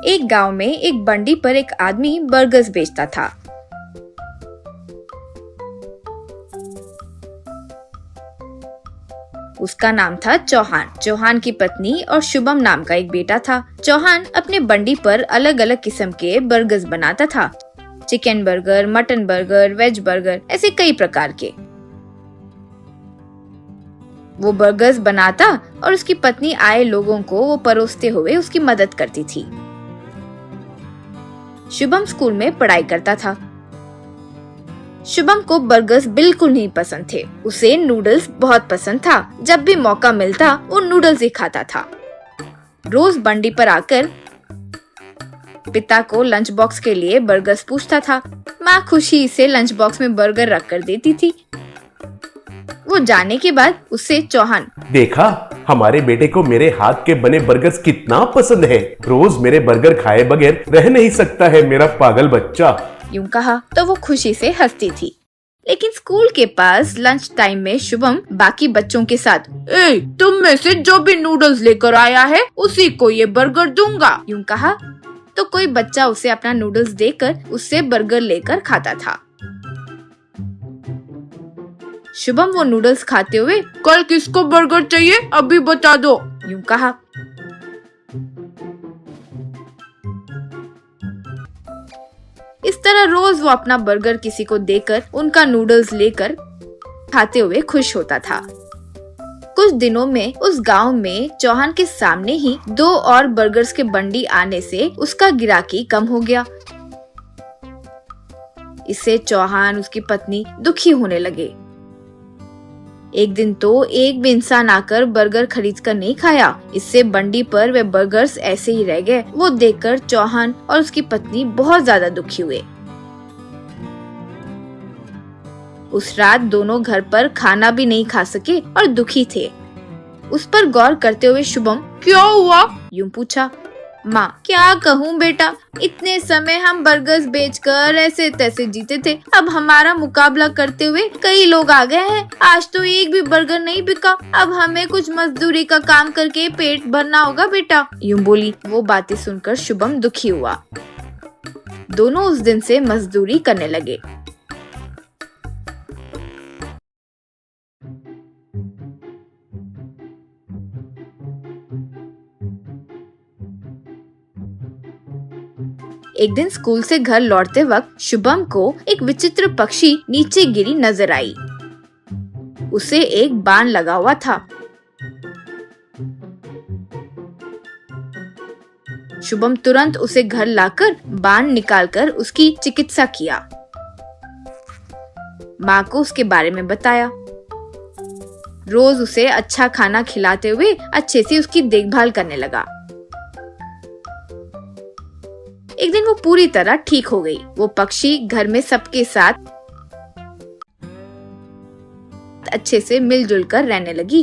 एक गांव में एक बंडी पर एक आदमी बर्गर्स बेचता था। उसका नाम था चौहान। चौहान की पत्नी और शुभम नाम का एक बेटा था। चौहान अपने बंडी पर अलग अलग किस्म के बर्गर्स बनाता था। Chicken burger, mutton burger, veg burger, ऐसे कई प्रकार के। वो बर्गर्स बनाता और उसकी पत्नी आए लोगों को वो परोसते हुए उसकी मदद करती थी। शुभम स्कूल में पढ़ाई करता था। शुभम को बर्गर्स बिल्कुल नहीं पसंद थे। उसे नूडल्स बहुत पसंद था। जब भी मौका मिलता वो नूडल्स ही खाता था। रोज बंडी पर आकर पिता को लंच बॉक्स के लिए बर्गर्स पूछता था। माँ खुशी से लंच बॉक्स में बर्गर रख कर देती थी। वो जाने के बाद उससे चौहान, देखा हमारे बेटे को मेरे हाथ के बने बर्गर्स कितना पसंद है। रोज मेरे बर्गर खाए बगैर रह नहीं सकता है मेरा पागल बच्चा, यूं कहा तो वो खुशी से हंसती थी। लेकिन स्कूल के पास लंच टाइम में शुभम बाकी बच्चों के साथ, तुम में से जो भी नूडल्स लेकर आया है उसी को ये बर्गर दूंगा, यूं कहा तो कोई बच्चा उसे अपना नूडल्स देकर उससे बर्गर लेकर खाता था। शुभम वो नूडल्स खाते हुए, कल किसको बर्गर चाहिए अभी बता दो, यूं कहा। इस तरह रोज वो अपना बर्गर किसी को देकर उनका नूडल्स लेकर खाते हुए खुश होता था। कुछ दिनों में उस गांव में चौहान के सामने ही 2 और बर्गर्स के बंडी आने से उसका गिराकी कम हो गया। इससे चौहान, उसकी पत्नी दुखी होने लगे। एक दिन तो एक भी इंसान आकर बर्गर खरीद कर नहीं खाया। इससे बंडी पर वे बर्गर्स ऐसे ही रह गए। वो देखकर चौहान और उसकी पत्नी बहुत ज्यादा दुखी हुए। उस रात दोनों घर पर खाना भी नहीं खा सके और दुखी थे। उस पर गौर करते हुए शुभम, क्या हुआ, यूं पूछा। माँ, क्या कहूँ बेटा, इतने समय हम बर्गर्स बेचकर ऐसे तैसे जीते थे। अब हमारा मुकाबला करते हुए कई लोग आ गए हैं। आज तो एक भी बर्गर नहीं बिका। अब हमें कुछ मजदूरी का काम करके पेट भरना होगा बेटा, यूं बोली। वो बातें सुनकर शुभम दुखी हुआ। दोनों उस दिन से मजदूरी करने लगे। एक दिन स्कूल से घर लौटते वक्त शुभम को एक विचित्र पक्षी नीचे गिरी नजर आई। उसे एक बाण लगा हुआ था। शुभम तुरंत उसे घर लाकर बाण निकालकर उसकी चिकित्सा किया। माँ को उसके बारे में बताया। रोज उसे अच्छा खाना खिलाते हुए अच्छे से उसकी देखभाल करने लगा। एक दिन वो पूरी तरह ठीक हो गई। वो पक्षी घर में सबके साथ अच्छे से मिलजुल कर रहने लगी।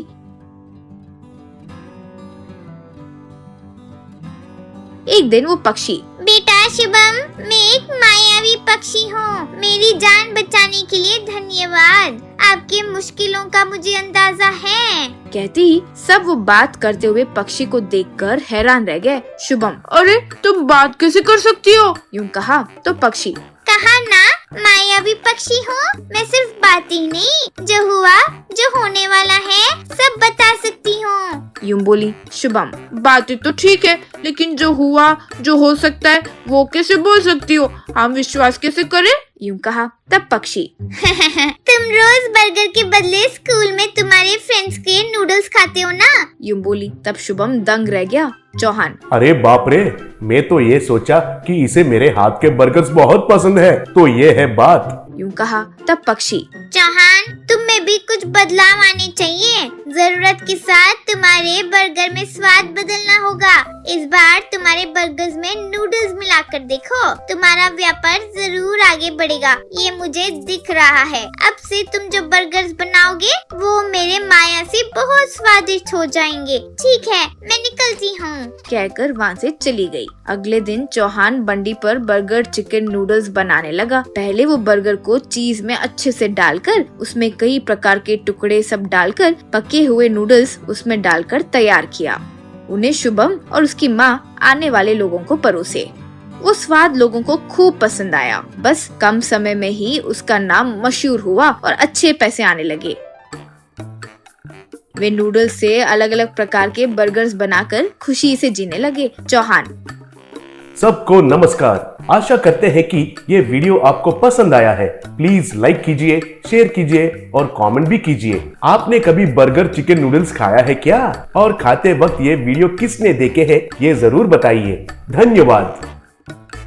एक दिन वो पक्षी, बेटा शुभम, मैं एक मायावी पक्षी हूँ। मेरी जान बचाने के लिए धन्यवाद। आपकी मुश्किलों का मुझे अंदाजा है। कहती ही सब वो बात करते हुए पक्षी को देखकर हैरान रह गए। शुभम, अरे तुम बात कैसे कर सकती हो, यूं कहा तो पक्षी, कहा ना मायावी पक्षी हूँ। मैं सिर्फ बात ही नहीं, जो हुआ जो होने वाला है सब बता सकती हूँ, यूं बोली। शुभम, बातें तो ठीक है, लेकिन जो हुआ जो हो सकता है वो कैसे बोल सकती हो? हम विश्वास कैसे करें, यूं कहा। तब पक्षी, तुम रोज बर्गर के बदले स्कूल में तुम्हारे फ्रेंड्स के नूडल्स खाते हो ना, यूं बोली। तब शुभम दंग रह गया। चौहान, अरे बाप रे, मैं तो ये सोचा कि इसे मेरे हाथ के बर्गर्स बहुत पसंद है, तो ये है बात, यूं कहा। तब पक्षी, चौहान, तुम में भी कुछ बदलाव आने चाहिए। जरूरत के साथ तुम्हारे बर्गर में स्वाद बदलना होगा। इस बार तुम्हारे बर्गर्स में नूडल्स मिलाकर देखो, तुम्हारा व्यापार जरूर आगे बढ़ेगा। ये मुझे दिख रहा है। अब से तुम जो बर्गर्स बनाओगे वो मेरे माया से बहुत स्वादिष्ट हो जाएंगे। ठीक है, मैं निकलती हूँ, कहकर वहाँ से चली गई। अगले दिन चौहान बंडी पर बर्गर, चिकन, नूडल्स बनाने लगा। पहले वो बर्गर को चीज में अच्छे से डालकर, उसमें कई प्रकार के टुकड़े सब डालकर, पके हुए नूडल्स उसमें डालकर तैयार किया। उन्हें शुभम और उसकी माँ आने वाले लोगों को परोसे। वो स्वाद लोगों को खूब पसंद आया। बस कम समय में ही उसका नाम मशहूर हुआ और अच्छे पैसे आने लगे। वे नूडल्स से अलग अलग प्रकार के बर्गर्स बनाकर खुशी से जीने लगे। चौहान: सबको नमस्कार। आशा करते हैं कि ये वीडियो आपको पसंद आया है। प्लीज लाइक कीजिए, शेयर कीजिए और कमेंट भी कीजिए। आपने कभी बर्गर चिकन नूडल्स खाया है क्या? और खाते वक्त ये वीडियो किसने देखे हैं ये जरूर बताइए। धन्यवाद।